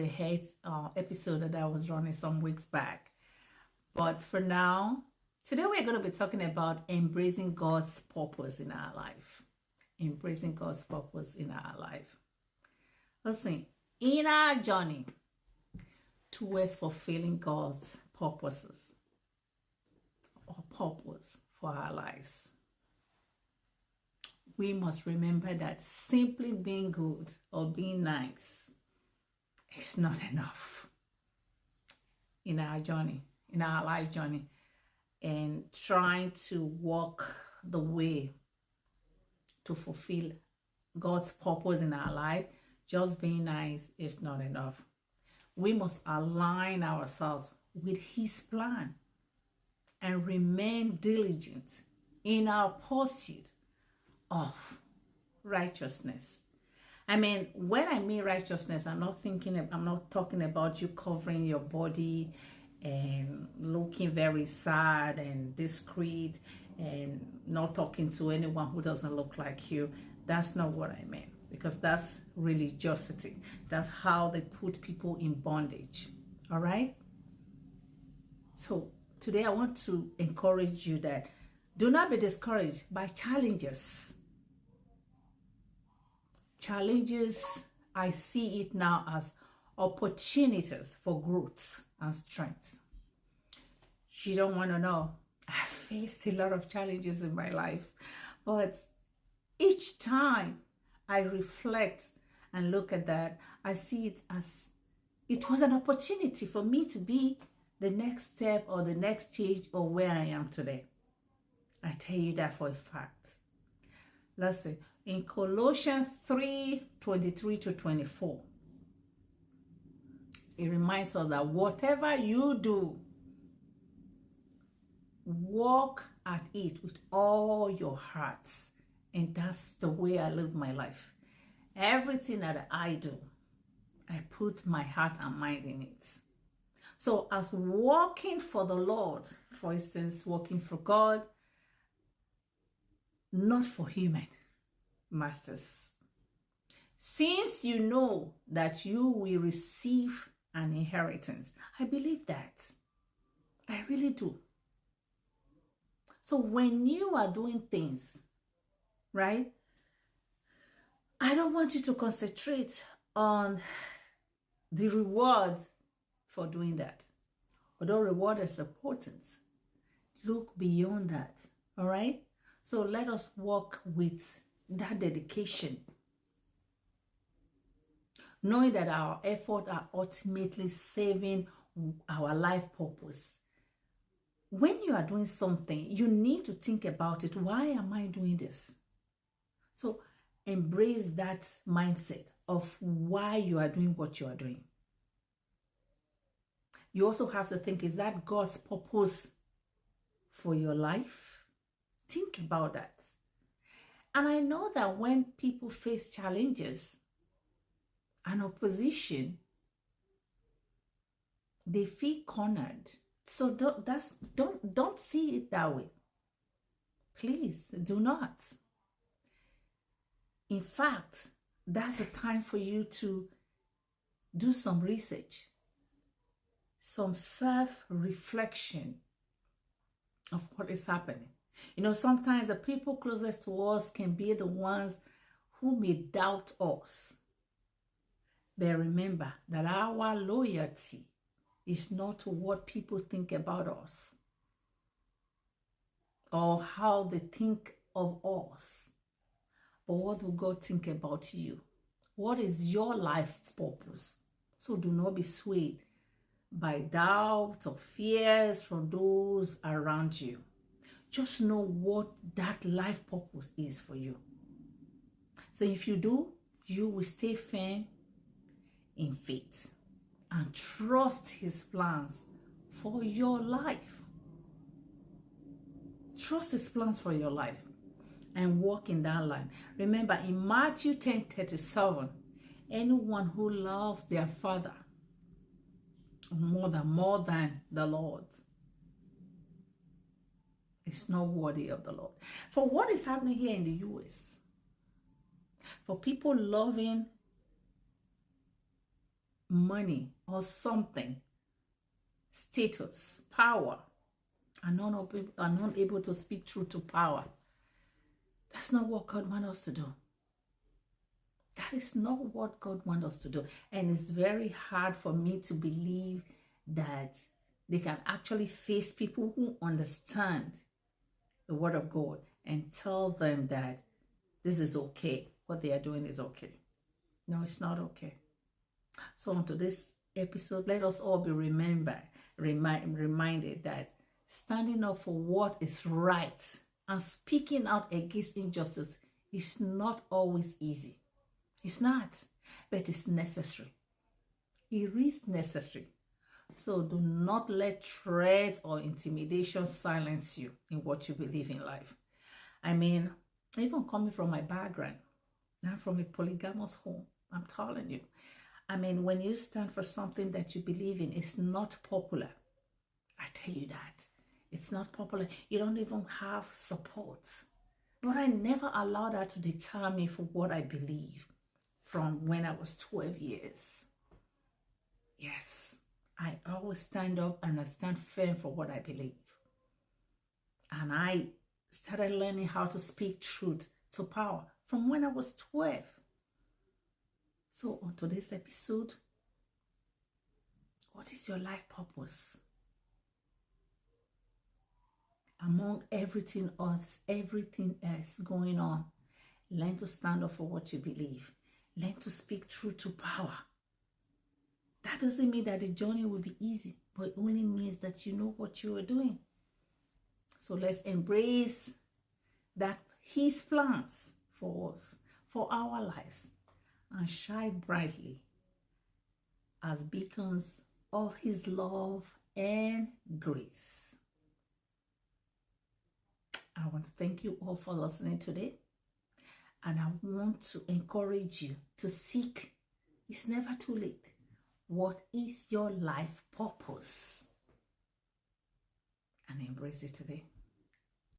hate episode that I was running some weeks back. But for now, today we're going to be talking about embracing God's purpose in our life. Embracing God's purpose in our life. Listen, in our journey towards fulfilling God's purposes or purpose for our lives, we must remember that simply being good or being nice is not enough in our journey, in our life journey, and trying to walk the way to fulfill God's purpose in our life. Just being nice is not enough. We must align ourselves with His plan and remain diligent in our pursuit of righteousness. I mean, when I mean righteousness, I'm not talking about you covering your body and looking very sad and discreet and not talking to anyone who doesn't look like you. That's not what I mean, because that's religiosity. That's how they put people in bondage. All right? So today I want to encourage you that do not be discouraged by challenges. Challenges, I see it now as opportunities for growth and strength. You don't want to know. I faced a lot of challenges in my life, but each time I reflect and look at that, I see it as it was an opportunity for me to be the next step or the next stage or where I am today. I tell you that for a fact. Listen, in Colossians 3:23-24, it reminds us that whatever you do, walk at it with all your hearts. And that's the way I live my life. Everything that I do, I put my heart and mind in it. So as working for the Lord, for instance, working for God, not for human masters. Since you know that you will receive an inheritance, I believe that. I really do. So when you are doing things, right, I don't want you to concentrate on the reward for doing that. Although reward is important, look beyond that. All right? So let us walk with that dedication, knowing that our efforts are ultimately saving our life purpose. When you are doing something, you need to think about it. Why am I doing this? So embrace that mindset of why you are doing what you are doing. You also have to think, is that God's purpose for your life? Think about that. And I know that when people face challenges and opposition, they feel cornered. So don't see it that way. Please do not. In fact, that's a time for you to do some research, some self-reflection of what is happening. You know, sometimes the people closest to us can be the ones who may doubt us. But remember that our loyalty is not to what people think about us or how they think of us, but what will God think about you? What is your life purpose? So do not be swayed by doubts or fears from those around you. Just know what that life purpose is for you. So if you do, you will stay firm in faith and trust His plans for your life. Trust His plans for your life and walk in that line. Remember, in Matthew 10:37, anyone who loves their father more than the Lord is not worthy of the Lord. For what is happening here in the US, for people loving money or something, status, power, and are not able to speak truth to power. That's not what God wants us to do. That is not what God wants us to do. And it's very hard for me to believe that they can actually face people who understand the word of God and tell them that this is okay. What they are doing is okay. No, it's not okay. So on today's episode, let us all be reminded that standing up for what is right and speaking out against injustice is not always easy. It's not, but it's necessary. It is necessary. So do not let threat or intimidation silence you in what you believe in life. I mean, even coming from my background, I'm from a polygamous home, I'm telling you. I mean, when you stand for something that you believe in, it's not popular. I tell you that. It's not popular. You don't even have support. But I never allowed that to deter me for what I believe from when I was 12 years. Yes, I always stand up and I stand firm for what I believe. And I started learning how to speak truth to power from when I was 12. So on today's episode, what is your life purpose? Among everything else going on, learn to stand up for what you believe. Learn to speak truth to power. That doesn't mean that the journey will be easy, but it only means that you know what you are doing. So let's embrace that His plans for us, for our lives, and shine brightly as beacons of His love and grace. I want to thank you all for listening today. And I want to encourage you to seek. It's never too late. What is your life purpose? And embrace it today.